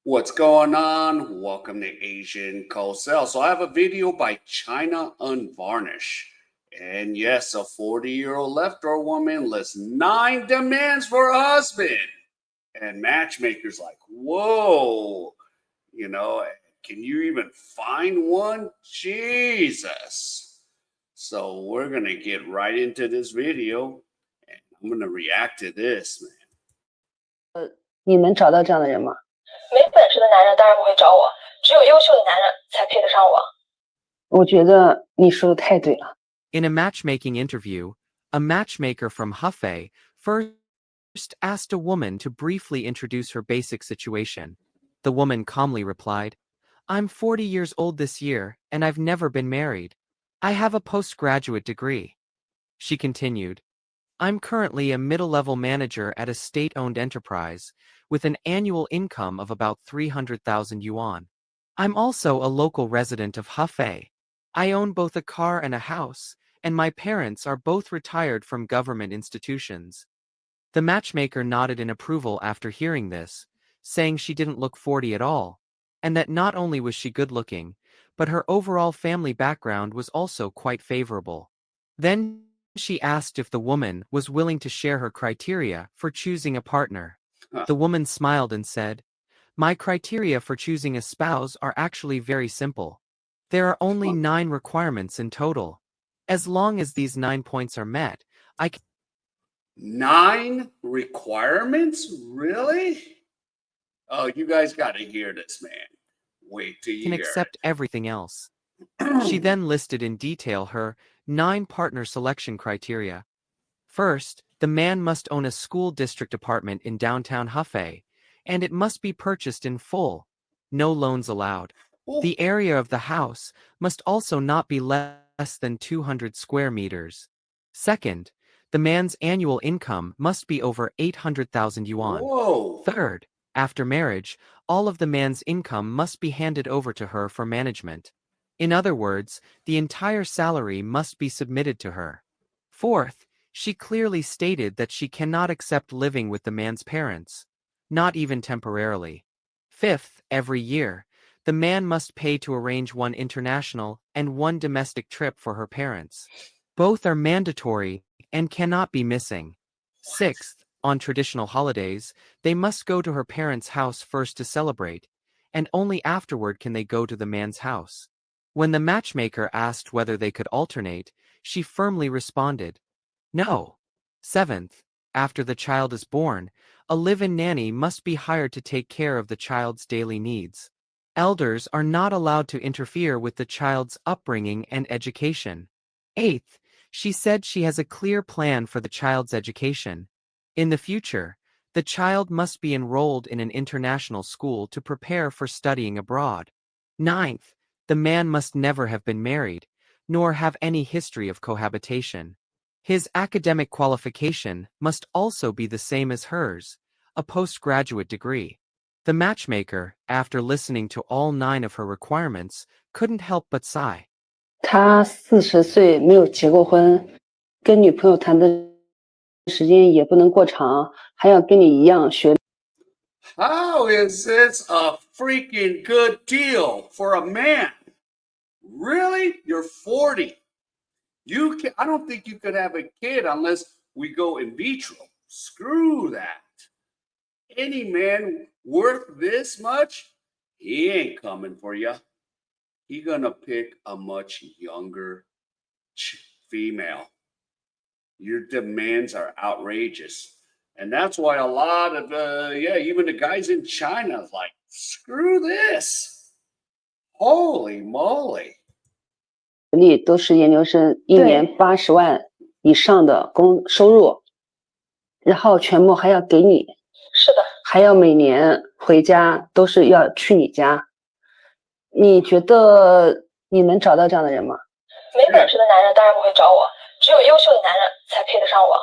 What's going on? Welcome to Asian Cosell. So I have a video by China Unvarnished. And yes, a 40-year-old left-door woman lists 9 demands for a husband. And Matchmaker's like, whoa, you know, can you even find one? Jesus. So we're going to get right into this video. And I'm going to react to this, man. 你能找到这样的人吗？没本事的男人当然不会找我，只有优秀的男人才配得上我。我觉得你说的太对了。In a matchmaking interview, a matchmaker from Hefei first asked a woman to briefly introduce her basic situation. The woman calmly replied, "I'm 40 years old this year, and I've never been married. I have a postgraduate degree." She continued, "I'm currently a middle-level manager at a state-owned enterprise, with an annual income of about 300,000 yuan. I'm also a local resident of Hefei. I own both a car and a house, and my parents are both retired from government institutions." The matchmaker nodded in approval after hearing this, saying she didn't look 40 at all, and that not only was she good-looking, but her overall family background was also quite favorable. Then she asked if the woman was willing to share her criteria for choosing a partner. The woman smiled and said, "My criteria for choosing a spouse are actually very simple. There are only 9 requirements in total. As long as these 9 points are met, I can..." 9 requirements? Really? Oh, you guys got to hear this, man. Wait till you can hear accept everything else. She then listed in detail her 9 partner selection criteria. First, the man must own a school district apartment in downtown Hefei, and it must be purchased in full. No loans allowed. The area of the house must also not be less than 200 square meters. Second, the man's annual income must be over 800,000 yuan. Whoa. Third, after marriage, all of the man's income must be handed over to her for management. In other words, the entire salary must be submitted to her. Fourth, she clearly stated that she cannot accept living with the man's parents, not even temporarily. Fifth, every year, the man must pay to arrange one international and one domestic trip for her parents. Both are mandatory and cannot be missing. Sixth, on traditional holidays, they must go to her parents' house first to celebrate, and only afterward can they go to the man's house. When the matchmaker asked whether they could alternate, she firmly responded, "No." Seventh, after the child is born, a live-in nanny must be hired to take care of the child's daily needs. Elders are not allowed to interfere with the child's upbringing and education. Eighth, she said she has a clear plan for the child's education. In the future, the child must be enrolled in an international school to prepare for studying abroad. Ninth, the man must never have been married, nor have any history of cohabitation. His academic qualification must also be the same as hers, a postgraduate degree. The matchmaker, after listening to all 9 of her requirements, couldn't help but sigh. 他40岁，没有结过婚，跟女朋友谈的时间也不能过长，还要跟你一样学。How is this a freaking good deal for a man? Really? You're 40. I don't think you could have a kid unless we go in vitro. Screw that. Any man worth this much, he ain't coming for you. He gonna pick a much younger female. Your demands are outrageous. And that's why a lot of, even the guys in China is like, screw this. Holy moly. 都是研究生，一年80万以上的收入，然后全部还要给你。是的。还要每年回家都是要去你家。你觉得你能找到这样的人吗？没本事的男人当然不会找我，只有优秀的男人才配得上我。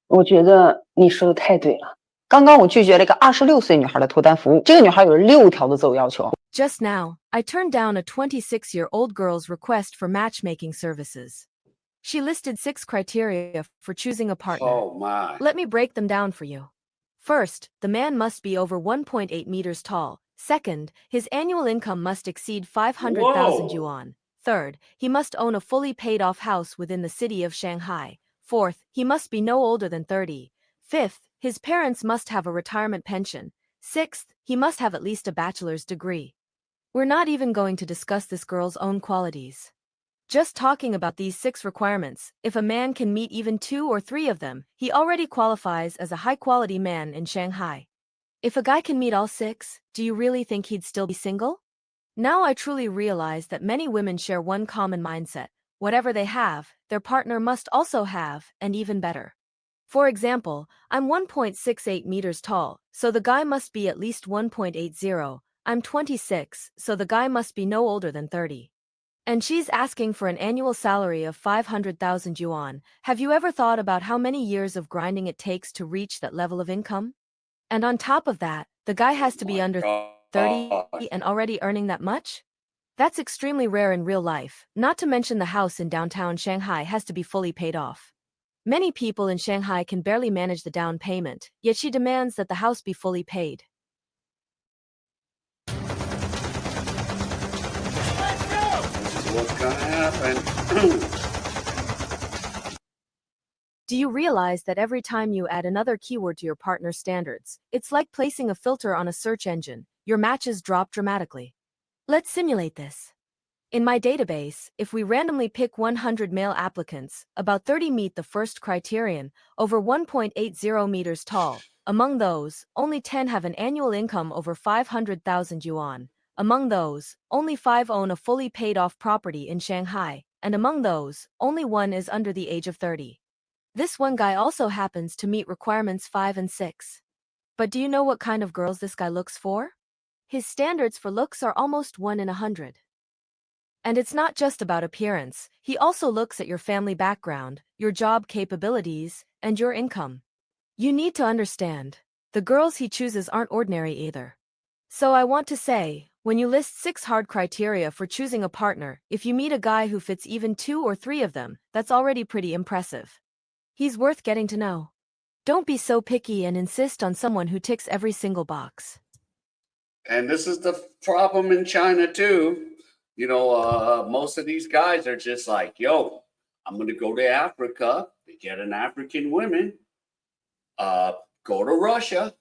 我觉得你说的太对了。刚刚我拒绝了一个26岁女孩的脱单服务，这个女孩有6条的择偶要求。Just now, I turned down a 26-year-old girl's request for matchmaking services. She listed 6 criteria for choosing a partner. Oh my. Let me break them down for you. First, the man must be over 1.8 meters tall, Second, his annual income must exceed 500,000 Whoa. yuan. Third, he must own a fully paid-off house within the city of Shanghai. Fourth, he must be no older than 30. Fifth, his parents must have a retirement pension. Sixth, he must have at least a bachelor's degree. We're not even going to discuss this girl's own qualities. Just talking about these 6 requirements, if a man can meet even 2 or 3 of them, he already qualifies as a high-quality man in Shanghai. If a guy can meet all 6, do you really think he'd still be single? Now I truly realize that many women share one common mindset. Whatever they have, their partner must also have, and even better. For example, I'm 1.68 meters tall, so the guy must be at least 1.80. I'm 26, so the guy must be no older than 30. And she's asking for an annual salary of 500,000 yuan. Have you ever thought about how many years of grinding it takes to reach that level of income? And on top of that, the guy has to be My under God. 30 and already earning that much? That's extremely rare in real life, not to mention the house in downtown Shanghai has to be fully paid off. Many people in Shanghai can barely manage the down payment, yet she demands that the house be fully paid. This is what's gonna happen. Do you realize that every time you add another keyword to your partner's standards, it's like placing a filter on a search engine, your matches drop dramatically? Let's simulate this. In my database, if we randomly pick 100 male applicants, about 30 meet the first criterion, over 1.80 meters tall. Among those, only 10 have an annual income over 500,000 yuan. Among those, only 5 own a fully paid-off property in Shanghai, and among those, only 1 is under the age of 30. This one guy also happens to meet requirements 5 and 6. But do you know what kind of girls this guy looks for? His standards for looks are almost 1 in 100. And it's not just about appearance, he also looks at your family background, your job capabilities, and your income. You need to understand, the girls he chooses aren't ordinary either. So I want to say, when you list 6 hard criteria for choosing a partner, if you meet a guy who fits even 2 or 3 of them, that's already pretty impressive. He's worth getting to know. Don't be so picky and insist on someone who ticks every single box. And this is the problem in China too. Most of these guys are just like, yo, I'm going to go to Africa to get an African woman, go to Russia.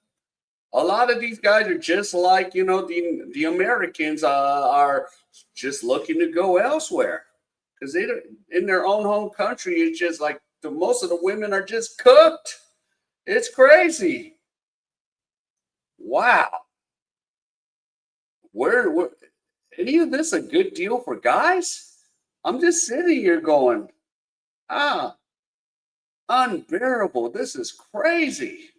A lot of these guys are just like, the Americans are just looking to go elsewhere because they in their own home country. It's just like most of the women are just cooked. It's crazy. Wow. Where any of this a good deal for guys? I'm just sitting here going, unbearable. This is crazy.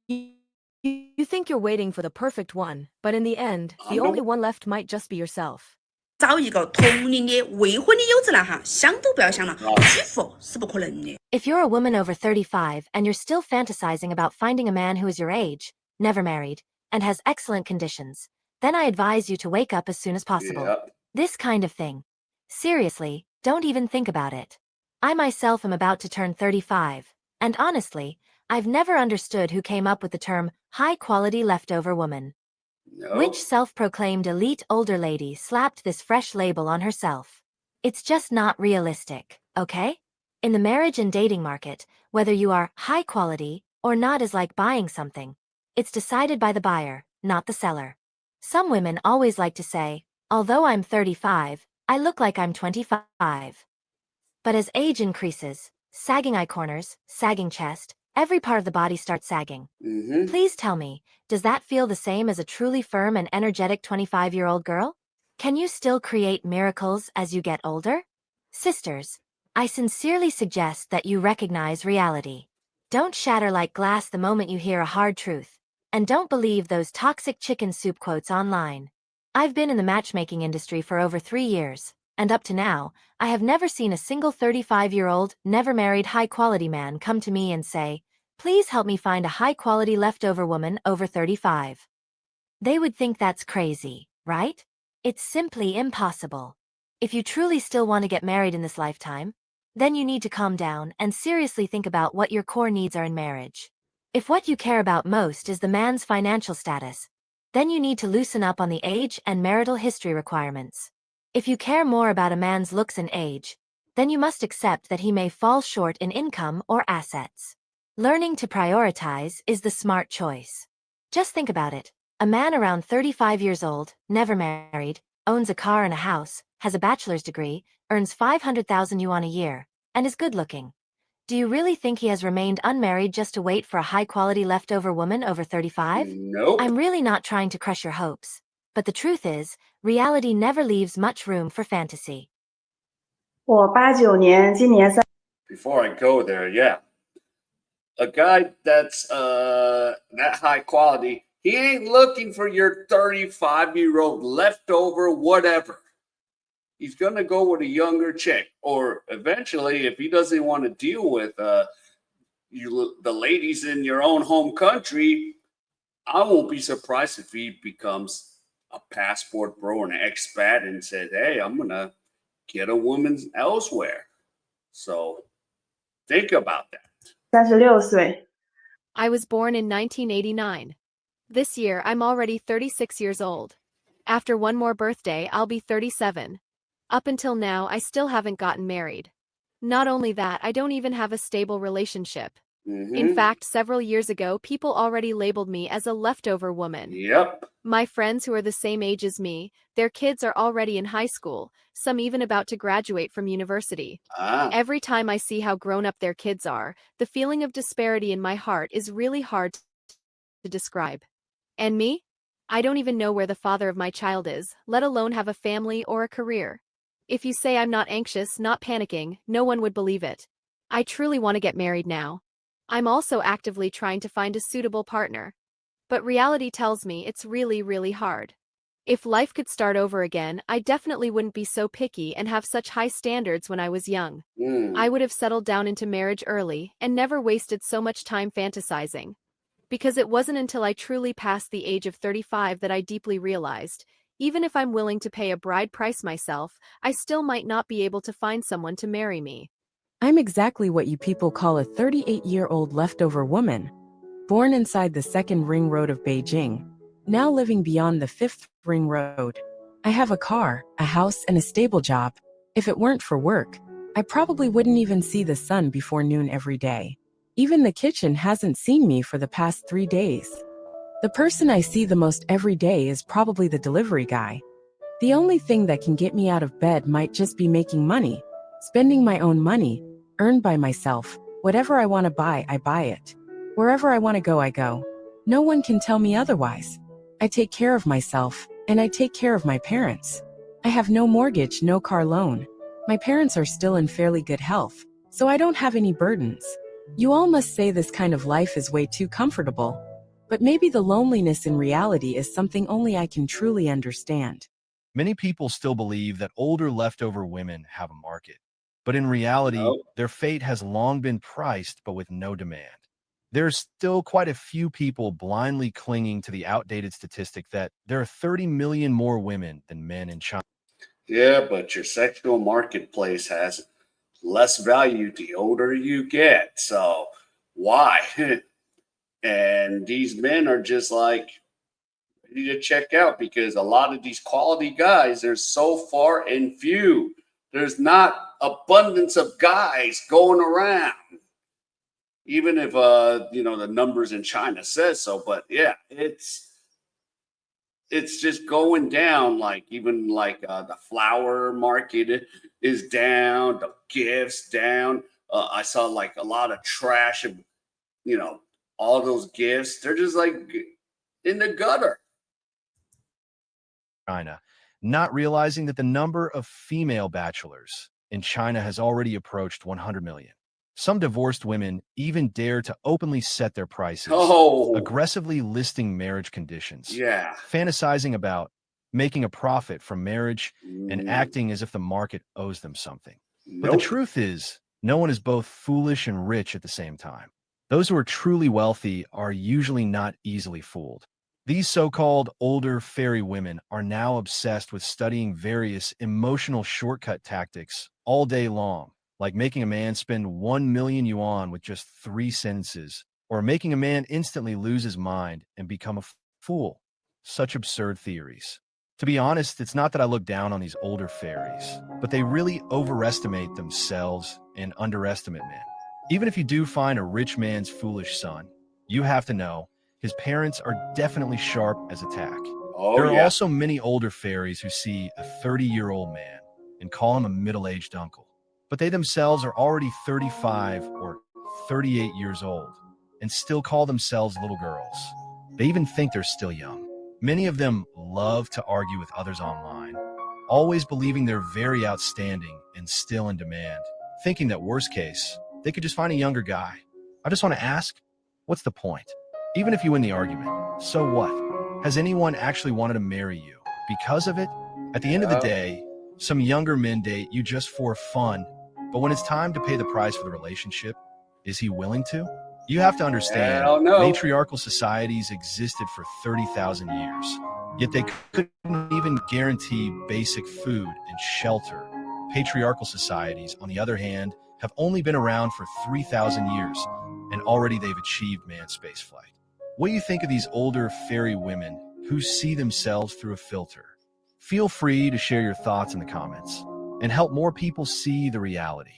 You think you're waiting for the perfect one, but in the end, the only one left might just be yourself. 找一个同龄的未婚的有子男哈，想都不要想了，几乎是不可能的。 If you're a woman over 35 and you're still fantasizing about finding a man who is your age, never married, and has excellent conditions, then I advise you to wake up as soon as possible. Yep. This kind of thing. Seriously, don't even think about it. I myself am about to turn 35, and honestly, I've never understood who came up with the term high-quality leftover woman. No. Which self-proclaimed elite older lady slapped this fresh label on herself? It's just not realistic, okay? In the marriage and dating market, whether you are high quality or not is like buying something. It's decided by the buyer, not the seller. Some women always like to say, although I'm 35, I look like I'm 25. But as age increases, sagging eye corners, sagging chest, every part of the body starts sagging. Mm-hmm. Please tell me, does that feel the same as a truly firm and energetic 25-year-old girl? Can you still create miracles as you get older? Sisters, I sincerely suggest that you recognize reality. Don't shatter like glass the moment you hear a hard truth. And don't believe those toxic chicken soup quotes online. I've been in the matchmaking industry for over 3 years, and up to now, I have never seen a single 35-year-old, never married high-quality man come to me and say, please help me find a high-quality leftover woman over 35. They would think that's crazy, right? It's simply impossible. If you truly still want to get married in this lifetime, then you need to calm down and seriously think about what your core needs are in marriage. If what you care about most is the man's financial status, then you need to loosen up on the age and marital history requirements. If you care more about a man's looks and age, then you must accept that he may fall short in income or assets. Learning to prioritize is the smart choice. Just think about it. A man around 35 years old, never married, owns a car and a house, has a bachelor's degree, earns 500,000 yuan a year, and is good-looking. Do you really think he has remained unmarried just to wait for a high-quality leftover woman over 35? Nope. I'm really not trying to crush your hopes, but the truth is, reality never leaves much room for fantasy. 我89年，今年Before I go there, yeah. A guy that's that high quality, he ain't looking for your 35-year-old leftover whatever. He's gonna go with a younger chick, or eventually, if he doesn't want to deal with the ladies in your own home country, I won't be surprised if he becomes a passport bro and an expat and said, "Hey, I'm gonna get a woman elsewhere." So think about that. 36岁。I was born in 1989. This year, I'm already 36 years old. After one more birthday, I'll be 37. Up until now, I still haven't gotten married. Not only that, I don't even have a stable relationship. In fact, several years ago, people already labeled me as a leftover woman. Yep. My friends who are the same age as me, their kids are already in high school, some even about to graduate from university. Every time I see how grown up their kids are, the feeling of disparity in my heart is really hard to describe. And me? I don't even know where the father of my child is, let alone have a family or a career. If you say I'm not anxious, not panicking, no one would believe it. I truly want to get married now. I'm also actively trying to find a suitable partner. But reality tells me it's really, really hard. If life could start over again, I definitely wouldn't be so picky and have such high standards when I was young. I would have settled down into marriage early and never wasted so much time fantasizing. Because it wasn't until I truly passed the age of 35 that I deeply realized, even if I'm willing to pay a bride price myself, I still might not be able to find someone to marry me. I'm exactly what you people call a 38-year-old leftover woman. Born inside the second ring road of Beijing, now living beyond the fifth ring road. I have a car, a house, and a stable job. If it weren't for work, I probably wouldn't even see the sun before noon every day. Even the kitchen hasn't seen me for the past 3 days. The person I see the most every day is probably the delivery guy. The only thing that can get me out of bed might just be making money, spending my own money, earned by myself. Whatever I want to buy, I buy it. Wherever I want to go, I go. No one can tell me otherwise. I take care of myself, and I take care of my parents. I have no mortgage, no car loan. My parents are still in fairly good health, so I don't have any burdens. You all must say this kind of life is way too comfortable. But maybe the loneliness in reality is something only I can truly understand. Many people still believe that older leftover women have a market. But in reality, Nope. their fate has long been priced, but with no demand. There's still quite a few people blindly clinging to the outdated statistic that there are 30 million more women than men in China. Yeah, but your sexual marketplace has less value the older you get. So why? And these men are just like ready to check out because a lot of these quality guys are so far and few. There's not abundance of guys going around. Even if the numbers in China says so, but yeah, it's just going down. Like even like the flower market is down, the gifts down. I saw like a lot of trash of all those gifts. They're just like in the gutter. China, not realizing that the number of female bachelors in China has already approached 100 million. Some divorced women even dare to openly set their prices, aggressively listing marriage conditions, Yeah. fantasizing about making a profit from marriage, and acting as if the market owes them something. But the truth is, no one is both foolish and rich at the same time. Those who are truly wealthy are usually not easily fooled. These so-called older fairy women are now obsessed with studying various emotional shortcut tactics all day long, like making a man spend 1 million yuan with just 3 sentences, or making a man instantly lose his mind and become a fool. Such absurd theories. To be honest, it's not that I look down on these older fairies, but they really overestimate themselves and underestimate men. Even if you do find a rich man's foolish son, you have to know his parents are definitely sharp as a tack. There are also many older fairies who see a 30-year-old man and call him a middle-aged uncle, but they themselves are already 35 or 38 years old and still call themselves little girls. They even think they're still young. Many of them love to argue with others online, always believing they're very outstanding and still in demand, thinking that worst case, they could just find a younger guy. I just want to ask, what's the point? Even if you win the argument, so what? Has anyone actually wanted to marry you because of it? At the end of the day, some younger men date you just for fun, but when it's time to pay the price for the relationship, is he willing to? You have to understand, matriarchal societies existed for 30,000 years, yet they couldn't even guarantee basic food and shelter. Patriarchal societies, on the other hand, have only been around for 3,000 years, and already they've achieved manned spaceflight. What do you think of these older fairy women who see themselves through a filter? Feel free to share your thoughts in the comments and help more people see the reality.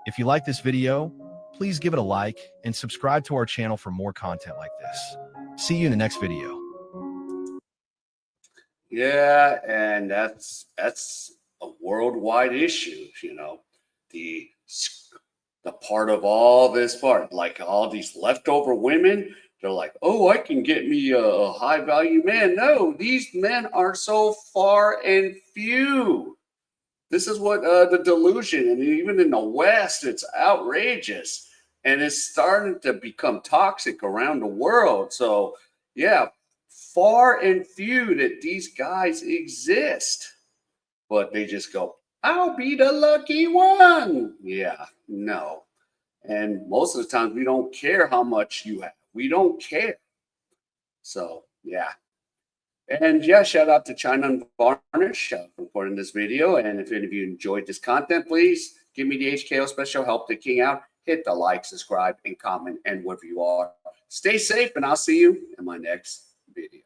If you like this video, please give it a like and subscribe to our channel for more content like this. See you in the next video. Yeah, and that's a worldwide issue, you know. The part of all this part, like all these leftover women, they're like, oh, I can get me a high value man. No, these men are so far and few. This is what the delusion, and even in the West, it's outrageous, and it's starting to become toxic around the world. So, yeah, far and few that these guys exist, but they just go, "I'll be the lucky one." Yeah, no, and most of the time we don't care how much you have. We don't care. So, yeah. And yeah, shout out to China Unvarnished for recording this video. And if any of you enjoyed this content, please give me the HKO special, help the king out. Hit the like, subscribe, and comment, and wherever you are. Stay safe, and I'll see you in my next video.